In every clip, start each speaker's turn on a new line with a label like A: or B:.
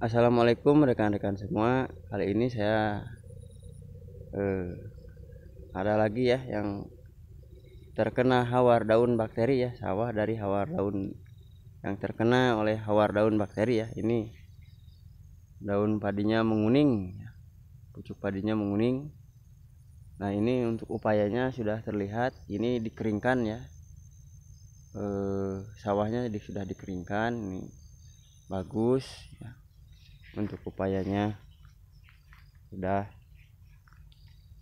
A: Assalamualaikum rekan-rekan semua. Kali ini saya eh, ada lagi ya yang terkena hawar daun bakteri ya, sawah dari hawar daun yang terkena oleh hawar daun bakteri ya. Ini daun padinya menguning, pucuk padinya menguning. Nah, ini untuk upayanya sudah terlihat. Ini dikeringkan ya. Sawahnya sudah dikeringkan. Ini bagus ya. Untuk upayanya sudah.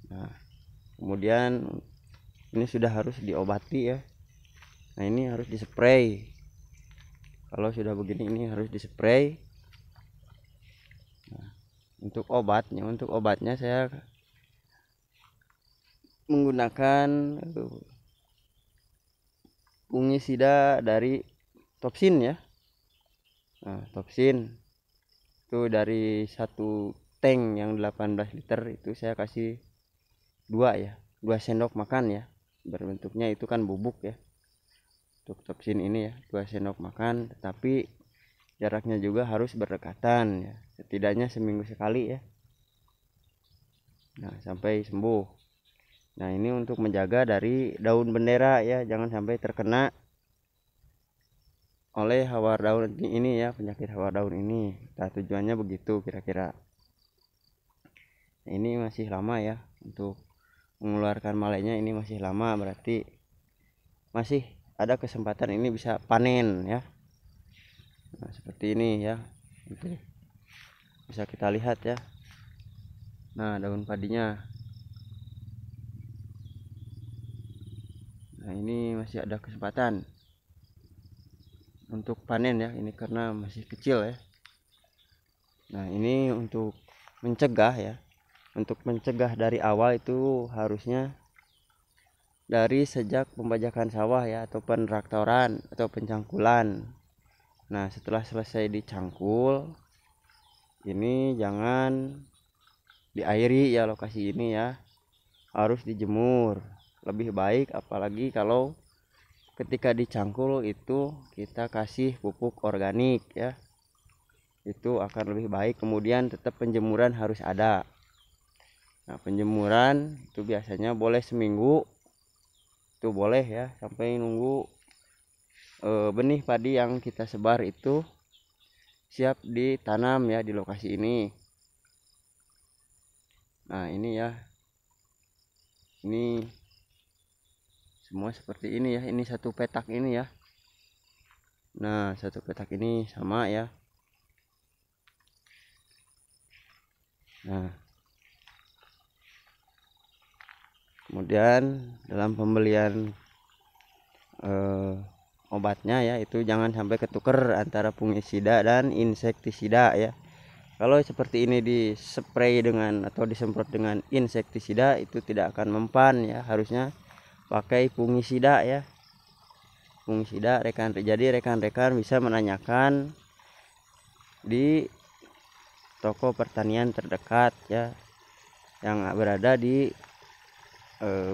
A: Nah, kemudian ini sudah harus diobati ya. Nah, ini harus dispray. Kalau sudah begini ini harus dispray. Nah, untuk obatnya saya menggunakan fungisida dari Topsin ya. Nah, Topsin itu dari satu tank yang 18 liter itu saya kasih 2 ya, 2 sendok makan ya. Berbentuknya itu kan bubuk ya. Untuk Topsin ini ya, 2 sendok makan, tetapi jaraknya juga harus berdekatan ya. Setidaknya seminggu sekali ya. Nah, sampai sembuh. Nah, ini untuk menjaga dari daun bendera ya, jangan sampai terkena oleh hawar daun ini ya, penyakit hawar daun ini. Nah, tujuannya begitu kira-kira. Nah, ini masih lama ya untuk mengeluarkan malainya, ini masih lama, berarti masih ada kesempatan ini bisa panen ya. Nah, seperti ini ya. Itu bisa kita lihat ya. Nah, daun padinya. Nah, ini masih ada kesempatan untuk panen ya, ini karena masih kecil ya. Nah, ini untuk mencegah ya. Untuk mencegah dari awal itu harusnya dari sejak pembajakan sawah ya, atau penraktoran atau pencangkulan. Nah, setelah selesai dicangkul, ini jangan diairi ya, lokasi ini ya. Harus dijemur. Lebih baik apalagi kalau ketika dicangkul itu kita kasih pupuk organik ya. Itu akan lebih baik. Kemudian tetap penjemuran harus ada. Nah, penjemuran itu biasanya boleh seminggu. Itu boleh ya, sampai nunggu benih padi yang kita sebar itu siap ditanam ya di lokasi ini. Nah, ini ya. Ini semua seperti ini ya. Ini satu petak ini ya. Nah, satu petak ini sama ya. Nah, kemudian dalam pembelian obatnya ya, itu jangan sampai ketuker antara fungisida dan insektisida ya. Kalau seperti ini dispray dengan atau disemprot dengan insektisida itu tidak akan mempan ya, harusnya pakai fungisida ya. Fungisida rekan-rekan bisa menanyakan di toko pertanian terdekat ya, yang berada di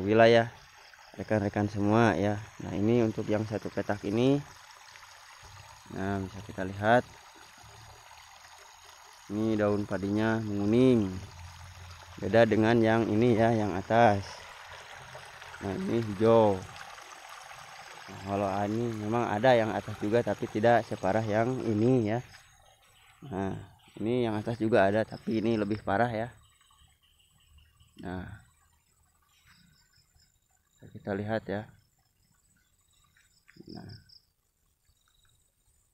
A: wilayah rekan-rekan semua ya. Nah, ini untuk yang satu petak ini. Nah, bisa kita lihat ini daun padinya menguning, beda dengan yang ini ya, yang atas. Nah, ini hijau. Nah, kalau ini memang ada yang atas juga tapi tidak separah yang ini ya. Nah, ini yang atas juga ada tapi ini lebih parah ya. Nah, kita lihat ya. Nah,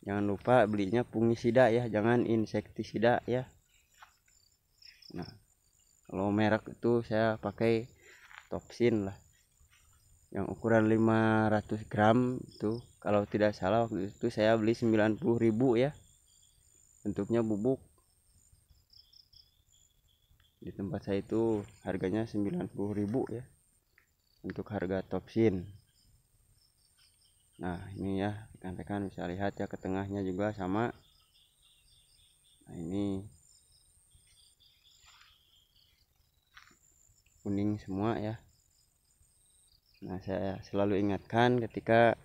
A: jangan lupa belinya fungisida ya, jangan insektisida ya. Nah, kalau merek itu saya pakai Topsin lah, yang ukuran 500 gram itu. Kalau tidak salah waktu itu saya beli 90.000 ya. Bentuknya bubuk. Di tempat saya itu harganya 90.000 ya, untuk harga Topsin. Nah, ini ya rekan-rekan bisa lihat ya, ke tengahnya juga sama. Nah, ini kuning semua ya. Nah, saya selalu ingatkan ketika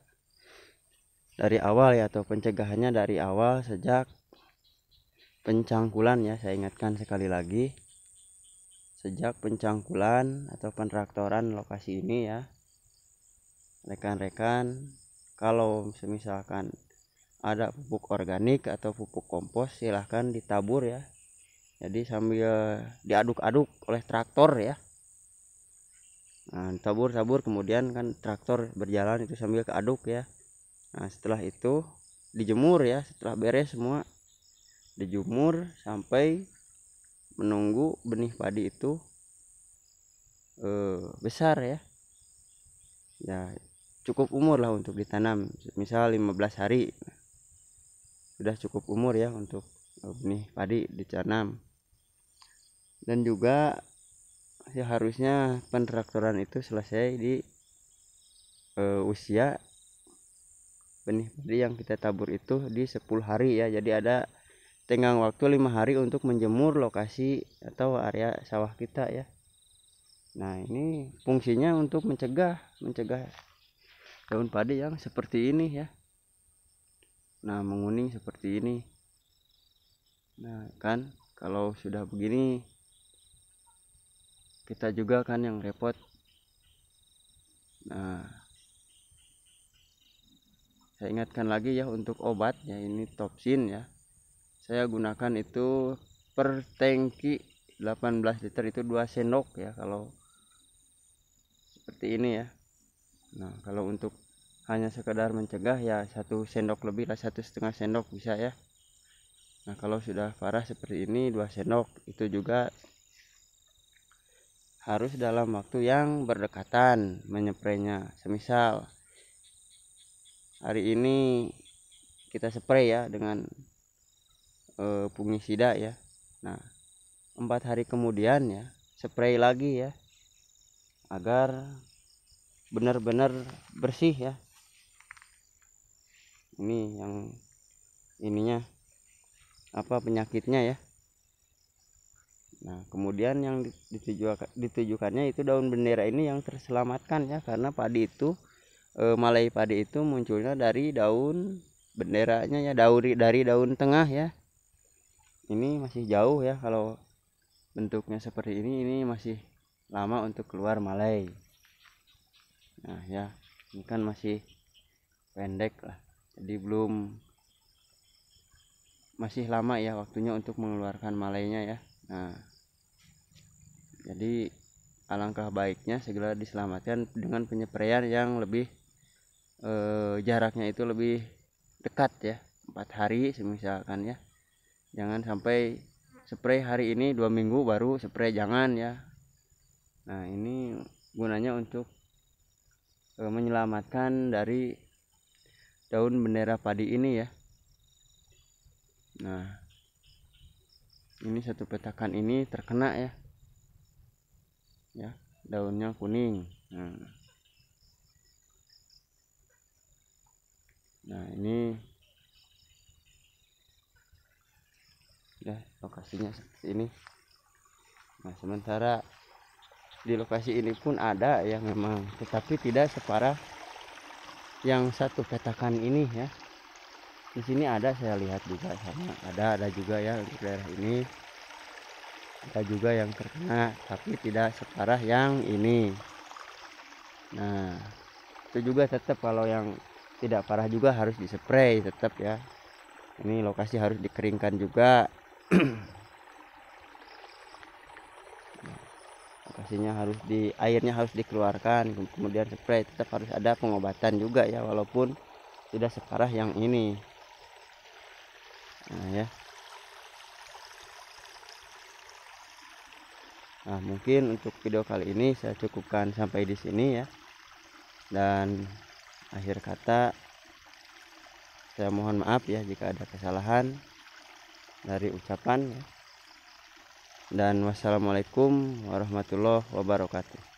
A: dari awal ya, atau pencegahannya dari awal sejak pencangkulan ya, saya ingatkan sekali lagi, sejak pencangkulan atau pentraktoran lokasi ini ya, rekan-rekan, kalau misalkan ada pupuk organik atau pupuk kompos silahkan ditabur ya. Jadi sambil diaduk-aduk oleh traktor ya. Nah, tabur kemudian kan traktor berjalan itu sambil keaduk ya. Nah, setelah itu dijemur ya, setelah beres semua dijemur sampai menunggu benih padi itu besar ya. Ya, cukup umur lah untuk ditanam, misal 15 hari sudah cukup umur ya untuk benih padi ditanam. Dan juga seharusnya pentraktoran itu selesai di usia benih padi yang kita tabur itu di 10 hari ya. Jadi ada tenggang waktu 5 hari untuk menjemur lokasi atau area sawah kita ya. Nah, ini fungsinya untuk mencegah daun padi yang seperti ini ya. Nah, menguning seperti ini. Nah, kan kalau sudah begini kita juga kan yang repot. Nah, saya ingatkan lagi ya untuk obat ya, ini Topsin ya. Saya gunakan itu per tangki 18 liter itu 2 sendok ya kalau seperti ini ya. Nah, kalau untuk hanya sekedar mencegah ya 1 sendok lebih lah, 1,5 sendok bisa ya. Nah, kalau sudah parah seperti ini 2 sendok. Itu juga harus dalam waktu yang berdekatan menypraynya. Semisal hari ini kita spray ya dengan fungisida ya. Nah, 4 hari kemudian ya spray lagi ya, agar benar-benar bersih ya. Ini yang ininya apa penyakitnya ya. Nah, kemudian yang ditujukannya itu daun bendera ini yang terselamatkan ya, karena padi itu malai padi itu munculnya dari daun benderanya ya, dari daun tengah ya. Ini masih jauh ya, kalau bentuknya seperti ini masih lama untuk keluar malai. Nah ya, ini kan masih pendek lah, jadi masih lama ya waktunya untuk mengeluarkan malainya ya. Nah, jadi alangkah baiknya segera diselamatkan dengan penyepraian yang lebih jaraknya itu lebih dekat ya, 4 hari misalkan ya. Jangan sampai spray hari ini 2 minggu baru spray, jangan ya. Nah, ini gunanya untuk menyelamatkan dari daun bendera padi ini ya. Nah, ini satu petakan ini terkena ya, daunnya kuning. Nah, ini ya lokasinya seperti ini. Nah, sementara di lokasi ini pun ada yang memang, tetapi tidak separah yang satu petakan ini ya. Di sini ada, saya lihat juga sama ada juga ya untuk daerah ini, ada juga yang terkena tapi tidak separah yang ini. Nah, itu juga tetap kalau yang tidak parah juga harus dispray tetap ya. Ini lokasi harus dikeringkan juga. Lokasinya harus airnya harus dikeluarkan, kemudian spray. Tetap harus ada pengobatan juga ya, walaupun tidak separah yang ini. Nah ya. Nah, mungkin untuk video kali ini saya cukupkan sampai di sini ya. Dan akhir kata, saya mohon maaf ya jika ada kesalahan dari ucapan ya. Dan wassalamualaikum warahmatullahi wabarakatuh.